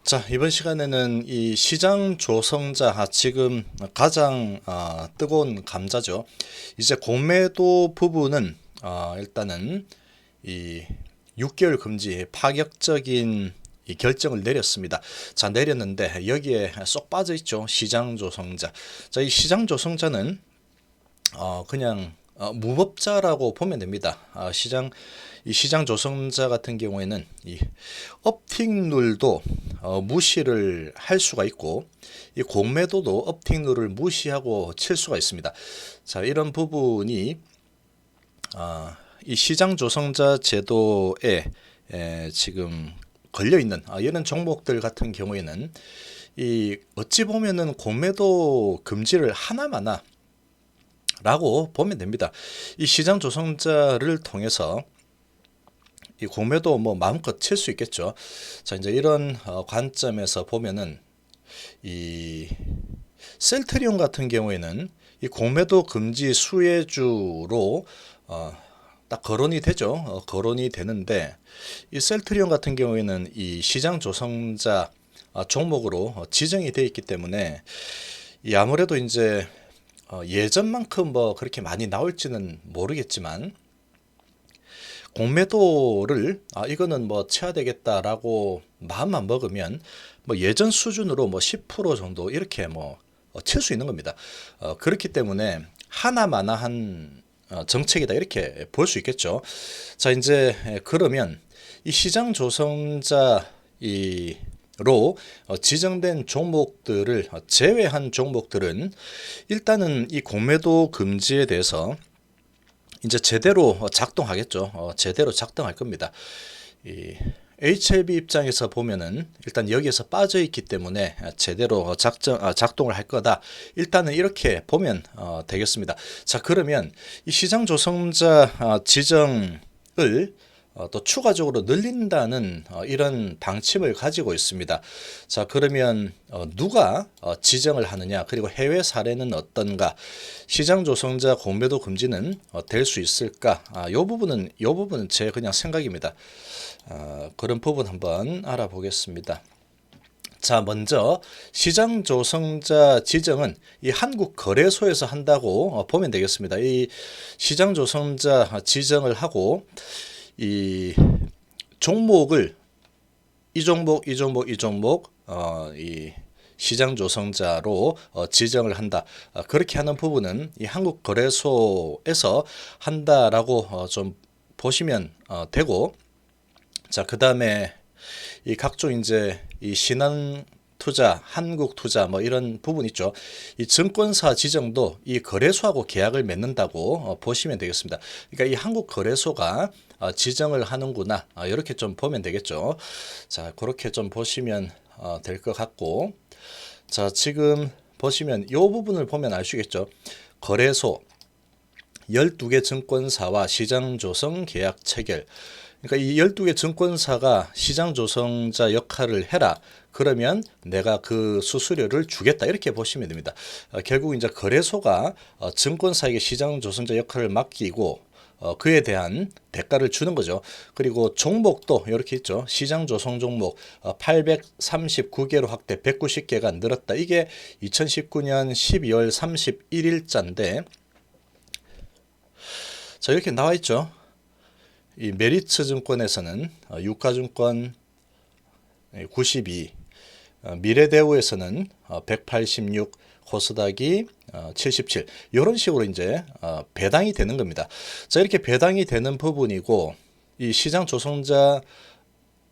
자, 이번 시간에는 이 시장 조성자, 지금 가장 뜨거운 감자죠. 이제 공매도 부분은 일단은 이 6개월 금지 파격적인 이 결정을 내렸습니다. 자, 내렸는데 여기에 쏙 빠져 있죠. 시장 조성자. 자, 이 시장 조성자는 그냥 무법자라고 보면 됩니다. 이 시장 조성자 같은 경우에는 이 업틱룰도 무시를 할 수가 있고, 이 공매도도 업틱룰을 무시하고 칠 수가 있습니다. 자, 이런 부분이 이 시장 조성자 제도에 지금 걸려 있는 이런 종목들 같은 경우에는 이 어찌 보면은 공매도 금지를 하나마나 라고 보면 됩니다. 이 시장 조성자를 통해서 이 공매도 뭐 마음껏 칠 수 있겠죠. 자, 이제 이런 관점에서 보면은 이 셀트리온 같은 경우에는 이 공매도 금지 수혜주로 딱 거론이 되죠. 거론이 되는데 이 셀트리온 같은 경우에는 이 시장 조성자 종목으로 지정이 되어 있기 때문에 이 아무래도 이제 예전만큼 뭐 그렇게 많이 나올지는 모르겠지만 공매도를 이거는 뭐 쳐야 되겠다라고 마음만 먹으면 뭐 예전 수준으로 뭐 10% 정도 이렇게 뭐 칠 수 있는 겁니다. 그렇기 때문에 하나마나한 정책이다 이렇게 볼 수 있겠죠. 자, 이제 그러면 이 시장 조성자 로 지정된 종목들을 제외한 종목들은 일단은 이 공매도 금지에 대해서 이제 제대로 작동하겠죠. 제대로 작동할 겁니다. 이 HLB 입장에서 보면은 일단 여기에서 빠져 있기 때문에 제대로 작동을 할 거다. 일단은 이렇게 보면 되겠습니다. 자, 그러면 이 시장 조성자 지정을 또 추가적으로 늘린다는 이런 방침을 가지고 있습니다. 자, 그러면 누가 지정을 하느냐, 그리고 해외 사례는 어떤가, 시장 조성자 공매도 금지는 될 수 있을까? 요 부분은 제 그냥 생각입니다. 그런 부분 한번 알아보겠습니다. 자, 먼저 시장 조성자 지정은 이 한국거래소에서 한다고 보면 되겠습니다. 이 시장 조성자 지정을 하고 이 종목을 이 종목 이 시장 조성자로 지정을 한다. 그렇게 하는 부분은 이 한국거래소에서 한다라고 좀 보시면 되고, 자, 그다음에 이 각종 이제 이 신한 투자, 한국 투자 뭐 이런 부분 있죠. 이 증권사 지정도 이 거래소하고 계약을 맺는다고 보시면 되겠습니다. 그러니까 이 한국 거래소가 지정을 하는구나. 이렇게 좀 보면 되겠죠. 자, 그렇게 좀 보시면 될 것 같고, 자, 지금 보시면 이 부분을 보면 아시겠죠. 거래소 12개 증권사와 시장 조성 계약 체결. 그러니까 이 12개 증권사가 시장 조성자 역할을 해라. 그러면 내가 그 수수료를 주겠다. 이렇게 보시면 됩니다. 결국 이제 거래소가 증권사에게 시장 조성자 역할을 맡기고 그에 대한 대가를 주는 거죠. 그리고 종목도 이렇게 있죠. 시장 조성 종목 839개로 확대 190개가 늘었다. 이게 2019년 12월 31일자인데, 자, 이렇게 나와 있죠. 이 메리츠 증권에서는 유가증권 92, 미래대우에서는 186, 코스닥이 77, 이런 식으로 이제 배당이 되는 겁니다. 자, 이렇게 배당이 되는 부분이고, 이 시장 조성자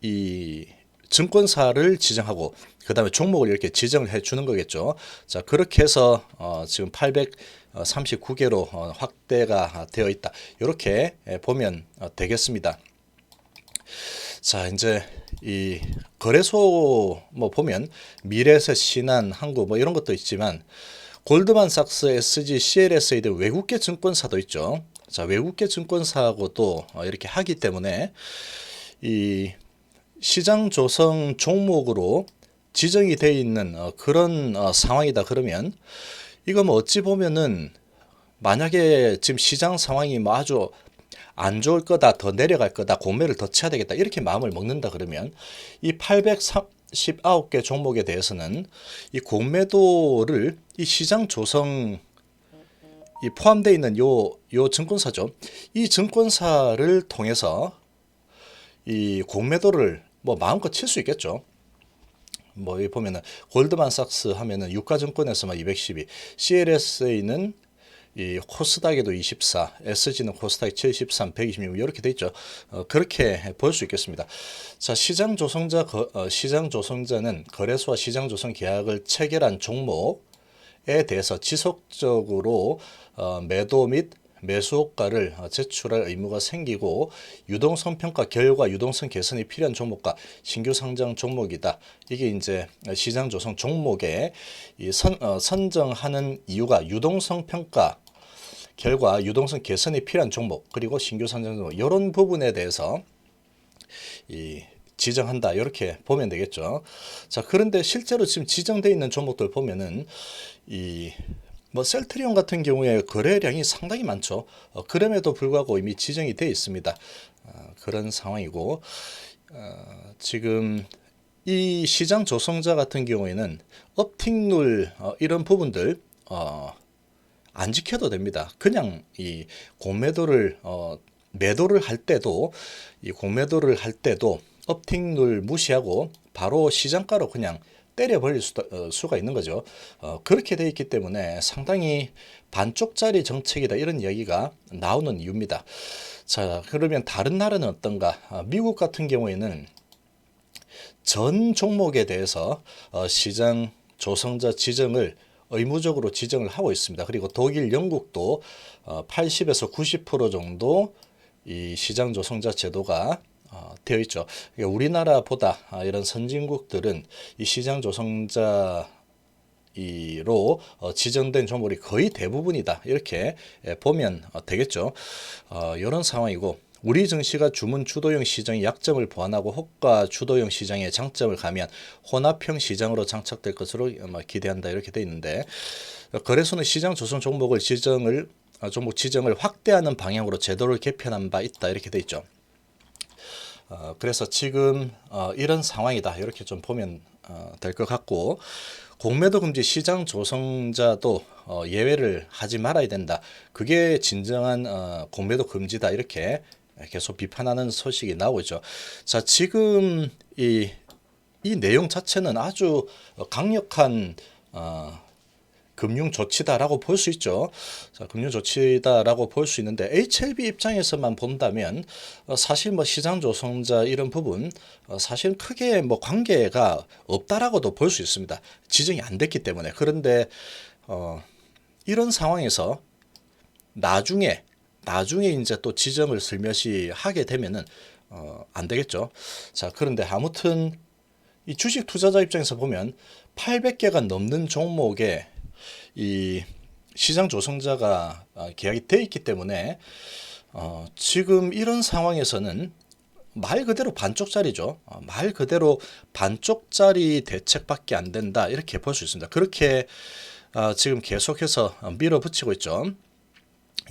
이 증권사를 지정하고 그 다음에 종목을 이렇게 지정을 해 주는 거겠죠. 자, 그렇게 해서 지금 839개로 확대가 되어 있다. 이렇게 보면 되겠습니다. 자, 이제 이 거래소 뭐 보면 미래에셋, 신한, 한국 뭐 이런 것도 있지만 골드만삭스, SG, CLSA 등 외국계 증권사도 있죠. 자, 외국계 증권사하고도 이렇게 하기 때문에 이 시장 조성 종목으로 지정이 되어 있는 그런 상황이다. 그러면 이거 뭐 어찌 보면은 만약에 지금 시장 상황이 뭐 아주 안 좋을 거다, 더 내려갈 거다, 공매를 더 쳐야 되겠다 이렇게 마음을 먹는다 그러면 이 19개 종목에 대해서는 이 공매도를 이 시장 조성 이 포함되어 있는 요 증권사죠. 이 증권사를 통해서 이 공매도를 뭐 마음껏 칠 수 있겠죠. 뭐 여기 보면은 골드만삭스 하면은 유가증권에서만 212, CLSA는 이 코스닥에도 24, SG는 코스닥 73, 126 이렇게 돼 있죠. 그렇게 볼 수 있겠습니다. 자, 시장 조성자는 거래소와 시장 조성 계약을 체결한 종목에 대해서 지속적으로 매도 및 매수 호가를 제출할 의무가 생기고 유동성 평가 결과 유동성 개선이 필요한 종목과 신규 상장 종목이다. 이게 이제 시장 조성 종목에 선정하는 이유가 유동성 평가 결과 유동성 개선이 필요한 종목 그리고 신규 상장 종목 이런 부분에 대해서 지정한다 이렇게 보면 되겠죠. 자, 그런데 실제로 지금 지정되어 있는 종목들 보면은 뭐 셀트리온 같은 경우에 거래량이 상당히 많죠. 그럼에도 불구하고 이미 지정이 되어 있습니다. 그런 상황이고 지금 이 시장 조성자 같은 경우에는 업틱룰 이런 부분들 안 지켜도 됩니다. 그냥 이 공매도를 매도를 할 때도 이 공매도를 할 때도 업틱룰 무시하고 바로 시장가로 그냥 때려버릴 수가 있는 거죠. 그렇게 돼 있기 때문에 상당히 반쪽짜리 정책이다 이런 이야기가 나오는 이유입니다. 자, 그러면 다른 나라는 어떤가? 미국 같은 경우에는 전 종목에 대해서 시장 조성자 지정을 의무적으로 지정을 하고 있습니다. 그리고 독일, 영국도 80에서 90% 정도 이 시장 조성자 제도가 되어 있죠. 그러니까 우리나라보다 이런 선진국들은 이 시장 조성자로 지정된 종목이 거의 대부분이다 이렇게 보면 되겠죠. 이런 상황이고 우리 증시가 주문 주도형 시장의 약점을 보완하고 호가 주도형 시장의 장점을 가미한 혼합형 시장으로 장착될 것으로 기대한다 이렇게 돼 있는데 거래소는 시장 조성 종목 지정을 확대하는 방향으로 제도를 개편한 바 있다 이렇게 돼 있죠. 그래서 지금 이런 상황이다 이렇게 좀 보면 될 것 같고 공매도 금지 시장 조성자도 예외를 하지 말아야 된다. 그게 진정한 공매도 금지다 이렇게 계속 비판하는 소식이 나오고 있죠. 자, 지금 이 내용 자체는 아주 강력한 금융 조치다라고 볼 수 있죠. 자, 금융 조치다라고 볼 수 있는데 HLB 입장에서만 본다면 사실 뭐 시장 조성자 이런 부분 사실 크게 뭐 관계가 없다라고도 볼 수 있습니다. 지정이 안 됐기 때문에. 그런데 이런 상황에서 나중에 이제 또 지정을 슬며시 하게 되면은 안 되겠죠. 자, 그런데 아무튼 이 주식 투자자 입장에서 보면 800개가 넘는 종목에 이 시장 조성자가 계약이 돼 있기 때문에 지금 이런 상황에서는 말 그대로 반쪽짜리죠. 말 그대로 반쪽짜리 대책밖에 안 된다 이렇게 볼 수 있습니다. 그렇게 지금 계속해서 밀어붙이고 있죠.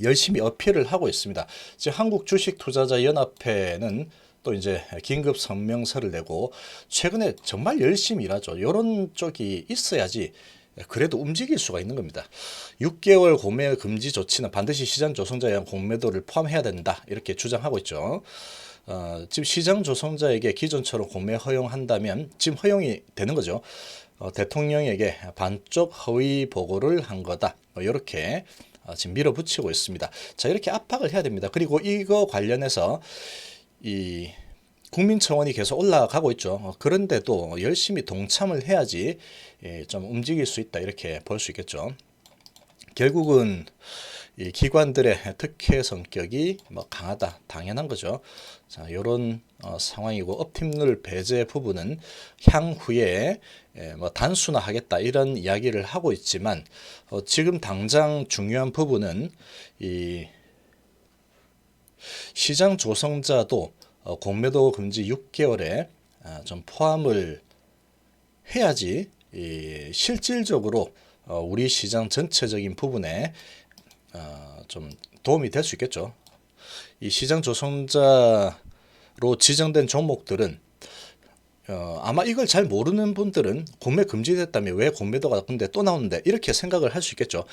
열심히 어필을 하고 있습니다. 지금 한국주식투자자연합회는 또 이제 긴급 성명서를 내고 최근에 정말 열심히 일하죠. 이런 쪽이 있어야지 그래도 움직일 수가 있는 겁니다. 6개월 공매 금지 조치는 반드시 시장 조성자에 의한 공매도를 포함해야 된다 이렇게 주장하고 있죠. 지금 시장 조성자에게 기존처럼 공매 허용한다면 지금 허용이 되는 거죠. 대통령에게 반쪽 허위 보고를 한 거다. 이렇게 지금 밀어붙이고 있습니다. 자, 이렇게 압박을 해야 됩니다. 그리고 이거 관련해서 이 국민청원이 계속 올라가고 있죠. 그런데도 열심히 동참을 해야지 좀 움직일 수 있다 이렇게 볼 수 있겠죠. 결국은 이 기관들의 특혜 성격이 뭐 강하다 당연한 거죠. 자, 이런 상황이고 업팀룰 배제 부분은 향후에 뭐 단순화하겠다 이런 이야기를 하고 있지만 지금 당장 중요한 부분은 이 시장 조성자도 공매도 금지 6개월에 좀 포함을 해야지 실질적으로 우리 시장 전체적인 부분에 좀 도움이 될 수 있겠죠. 이 시장 조성자로 지정된 종목들은 아마 이걸 잘 모르는 분들은 공매 금지됐다면 왜 공매도가 근데 또 나오는데 이렇게 생각을 할 수 있겠죠.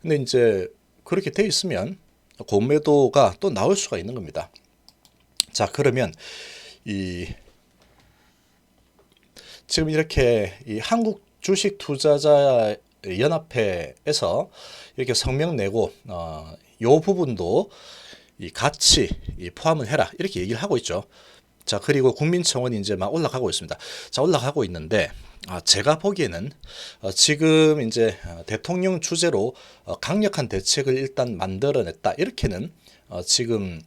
근데 이제 그렇게 돼 있으면 공매도가 또 나올 수가 있는 겁니다. 자, 그러면 이 지금 이렇게 이 한국 주식 투자자 연합회에서 이렇게 성명 내고 요 부분도 이 같이 포함을 해라 이렇게 얘기를 하고 있죠. 자, 그리고 국민청원이 이제 막 올라가고 있습니다. 자, 올라가고 있는데 제가 보기에는 지금 이제 대통령 주재로 강력한 대책을 일단 만들어냈다 이렇게는 지금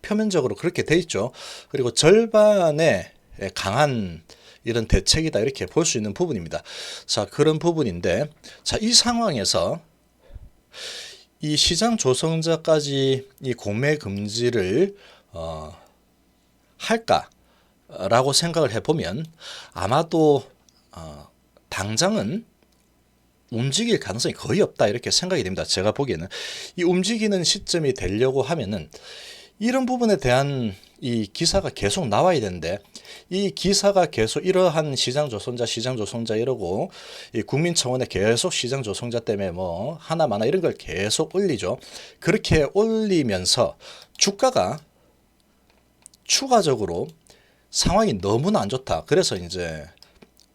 표면적으로 그렇게 돼 있죠. 그리고 절반의 강한 이런 대책이다 이렇게 볼 수 있는 부분입니다. 자, 그런 부분인데, 자, 이 상황에서 이 시장 조성자까지 이 공매 금지를 할까라고 생각을 해보면 아마도 당장은 움직일 가능성이 거의 없다 이렇게 생각이 됩니다. 제가 보기에는 이 움직이는 시점이 되려고 하면은 이런 부분에 대한 이 기사가 계속 나와야 되는데 이 기사가 계속 이러한 시장 조성자 이러고 이 국민청원에 계속 시장 조성자 때문에 뭐 하나마나 이런 걸 계속 올리죠. 그렇게 올리면서 주가가 추가적으로 상황이 너무나 안 좋다. 그래서 이제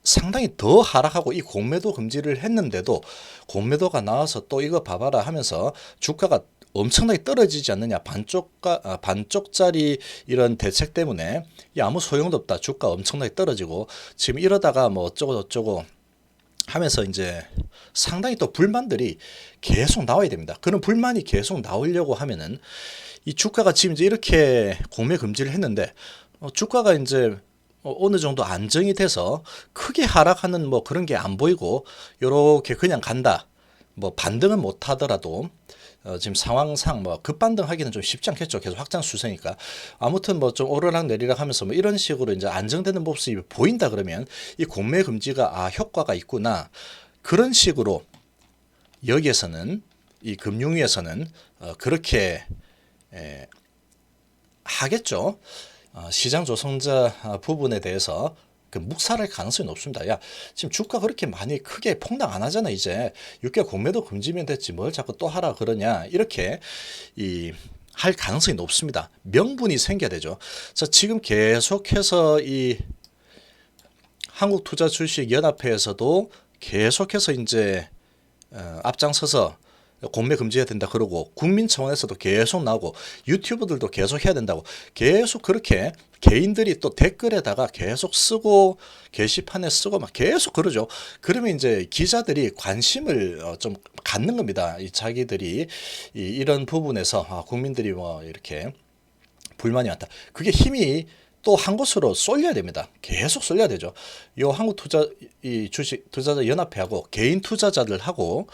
상당히 더 하락하고 이 공매도 금지를 했는데도 공매도가 나와서 또 이거 봐봐라 하면서 주가가 엄청나게 떨어지지 않느냐. 반쪽짜리 이런 대책 때문에 아무 소용도 없다. 주가 엄청나게 떨어지고 지금 이러다가 뭐 어쩌고 저쩌고 하면서 이제 상당히 또 불만들이 계속 나와야 됩니다. 그런 불만이 계속 나오려고 하면은 이 주가가 지금 이제 이렇게 공매 금지를 했는데 주가가 이제 어느 정도 안정이 돼서 크게 하락하는 뭐 그런 게 안 보이고 요렇게 그냥 간다. 뭐 반등은 못 하더라도 지금 상황상 뭐 급반등하기는 좀 쉽지 않겠죠. 계속 확장 추세니까. 아무튼 뭐 좀 오르락 내리락 하면서 뭐 이런 식으로 이제 안정되는 모습이 보인다 그러면 이 공매 금지가 효과가 있구나. 그런 식으로 여기에서는 이 금융위에서는 그렇게 하겠죠. 시장 조성자 부분에 대해서 그 묵살할 가능성이 높습니다. 야, 지금 주가 그렇게 많이 크게 폭락 안 하잖아. 이제 6개월 공매도 금지면 됐지 뭘 자꾸 또 하라 그러냐. 이렇게 할 가능성이 높습니다. 명분이 생겨야 되죠. 자, 지금 계속해서 이 한국투자주식연합회에서도 계속해서 이제 앞장서서 공매 금지해야 된다 그러고 국민청원에서도 계속 나오고 유튜버들도 계속 해야 된다고 계속 그렇게 개인들이 또 댓글에다가 계속 쓰고 게시판에 쓰고 막 계속 그러죠. 그러면 이제 기자들이 관심을 좀 갖는 겁니다. 이 자기들이 이런 부분에서 국민들이 뭐 이렇게 불만이 많다. 그게 힘이 또 한 곳으로 쏠려야 됩니다. 계속 쏠려야 되죠. 요 한국 이 주식 투자자 연합회하고 개인 투자자들하고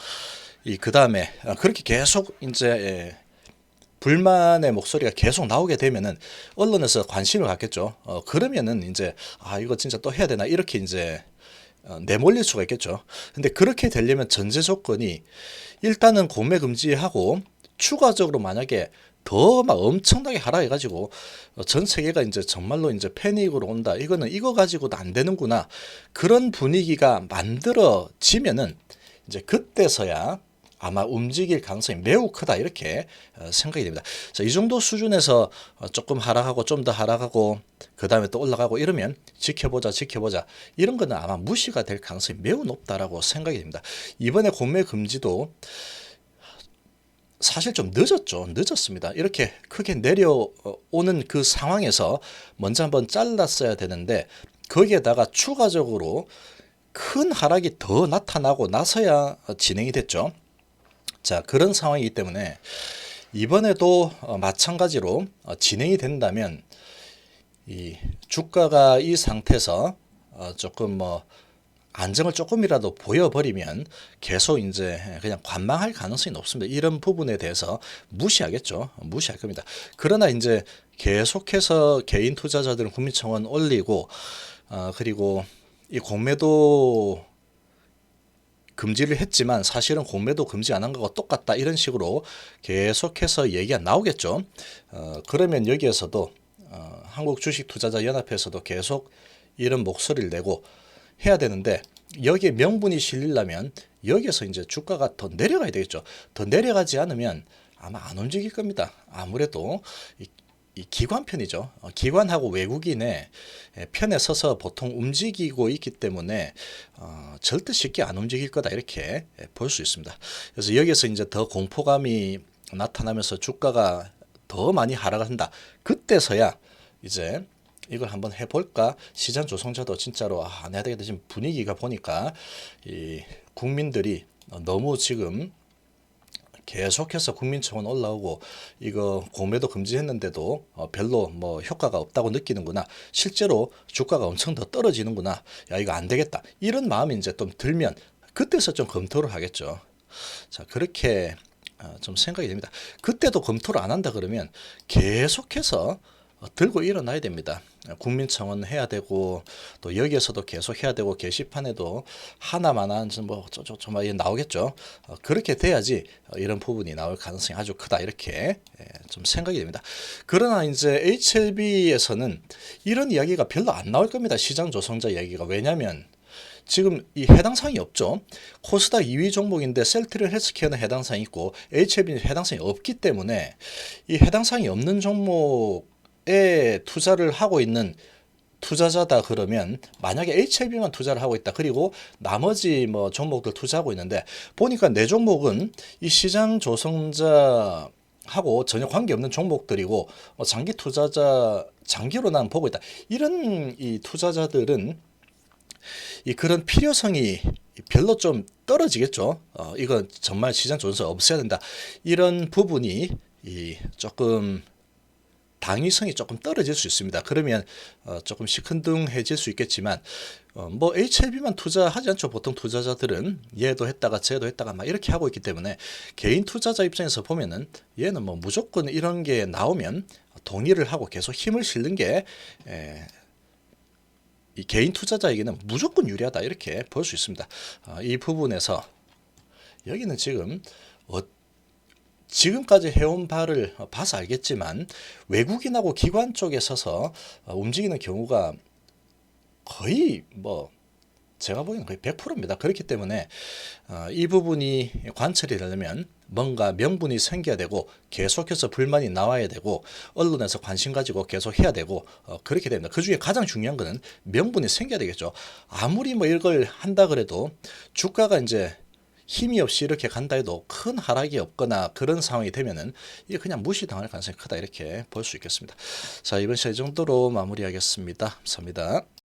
그 다음에 그렇게 계속 이제 불만의 목소리가 계속 나오게 되면은 언론에서 관심을 갖겠죠. 그러면은 이제 이거 진짜 또 해야 되나 이렇게 이제 내몰릴 수가 있겠죠. 근데 그렇게 되려면 전제 조건이 일단은 공매 금지하고 추가적으로 만약에 더 막 엄청나게 하락해가지고 전 세계가 이제 정말로 이제 패닉으로 온다. 이거는 이거 가지고도 안 되는구나. 그런 분위기가 만들어지면은 이제 그때서야 아마 움직일 가능성이 매우 크다 이렇게 생각이 됩니다. 자, 이 정도 수준에서 조금 하락하고 좀 더 하락하고 그 다음에 또 올라가고 이러면 지켜보자 이런 거는 아마 무시가 될 가능성이 매우 높다라고 생각이 됩니다. 이번에 공매 금지도 사실 좀 늦었습니다. 이렇게 크게 내려오는 그 상황에서 먼저 한번 잘랐어야 되는데 거기에다가 추가적으로 큰 하락이 더 나타나고 나서야 진행이 됐죠. 자, 그런 상황이기 때문에 이번에도 마찬가지로 진행이 된다면 이 주가가 이 상태에서 조금 뭐 안정을 조금이라도 보여버리면 계속 이제 그냥 관망할 가능성이 높습니다. 이런 부분에 대해서 무시하겠죠. 무시할 겁니다. 그러나 이제 계속해서 개인 투자자들은 국민청원 올리고 그리고 이 공매도 금지를 했지만 사실은 공매도 금지 안 한 거가 똑같다 이런 식으로 계속해서 얘기가 나오겠죠. 그러면 여기에서도 한국 주식 투자자 연합회에서도 계속 이런 목소리를 내고 해야 되는데 여기에 명분이 실리려면 여기에서 이제 주가가 더 내려가야 되겠죠. 더 내려가지 않으면 아마 안 움직일 겁니다. 아무래도 이 기관 편이죠. 기관하고 외국인의 편에 서서 보통 움직이고 있기 때문에 절대 쉽게 안 움직일 거다 이렇게 볼 수 있습니다. 그래서 여기서 이제 더 공포감이 나타나면서 주가가 더 많이 하락을 한다. 그때서야 이제 이걸 한번 해볼까? 시장 조성자도 진짜로 안 해야 되겠다. 지금 분위기가 보니까 이 국민들이 너무 지금 계속해서 국민청원 올라오고 이거 공매도 금지했는데도 별로 뭐 효과가 없다고 느끼는구나. 실제로 주가가 엄청 더 떨어지는구나. 야 이거 안 되겠다. 이런 마음이 이제 좀 들면 그때서 좀 검토를 하겠죠. 자 그렇게 좀 생각이 됩니다. 그때도 검토를 안 한다 그러면 계속해서 들고 일어나야 됩니다. 국민청원 해야 되고 또 여기에서도 계속 해야 되고 게시판에도 하나만한 뭐좀 나오겠죠. 그렇게 돼야지 이런 부분이 나올 가능성이 아주 크다 이렇게 좀 생각이 됩니다. 그러나 이제 HLB에서는 이런 이야기가 별로 안 나올 겁니다. 시장 조성자 이야기가. 왜냐하면 지금 이 해당 사항이 없죠. 코스닥 2위 종목인데 셀트리온 헬스케어는 해당 사항이 있고 HLB는 해당 사항이 없기 때문에 이 해당 사항이 없는 종목에 투자를 하고 있는 투자자다 그러면 만약에 HLB만 투자를 하고 있다. 그리고 나머지 뭐 종목들 투자하고 있는데 보니까 내 종목은 이 시장 조성자 하고 전혀 관계없는 종목들이고 장기 투자자 장기로 난 보고 있다. 이런 이 투자자들은 이 그런 필요성이 별로 좀 떨어지겠죠. 이건 정말 시장 조정세 없애야 된다. 이런 부분이 이 조금 당위성이 조금 떨어질 수 있습니다. 그러면 조금 시큰둥해질 수 있겠지만 뭐 HLB만 투자하지 않죠. 보통 투자자들은 얘도 했다가 쟤도 했다가 막 이렇게 하고 있기 때문에 개인 투자자 입장에서 보면은 얘는 뭐 무조건 이런 게 나오면 동의를 하고 계속 힘을 실는 게 이 개인 투자자에게는 무조건 유리하다 이렇게 볼 수 있습니다. 이 부분에서 여기는 지금 지금까지 해온 바를 봐서 알겠지만 외국인하고 기관 쪽에 서서 움직이는 경우가 거의 뭐 제가 보기에는 거의 100%입니다. 그렇기 때문에 이 부분이 관철이 되려면 뭔가 명분이 생겨야 되고 계속해서 불만이 나와야 되고 언론에서 관심 가지고 계속 해야 되고 그렇게 됩니다. 그중에 가장 중요한 거는 명분이 생겨야 되겠죠. 아무리 뭐 이걸 한다 그래도 주가가 이제 힘이 없이 이렇게 간다 해도 큰 하락이 없거나 그런 상황이 되면은 이게 그냥 무시당할 가능성이 크다 이렇게 볼 수 있겠습니다. 자 이번 시간 이 정도로 마무리하겠습니다. 감사합니다.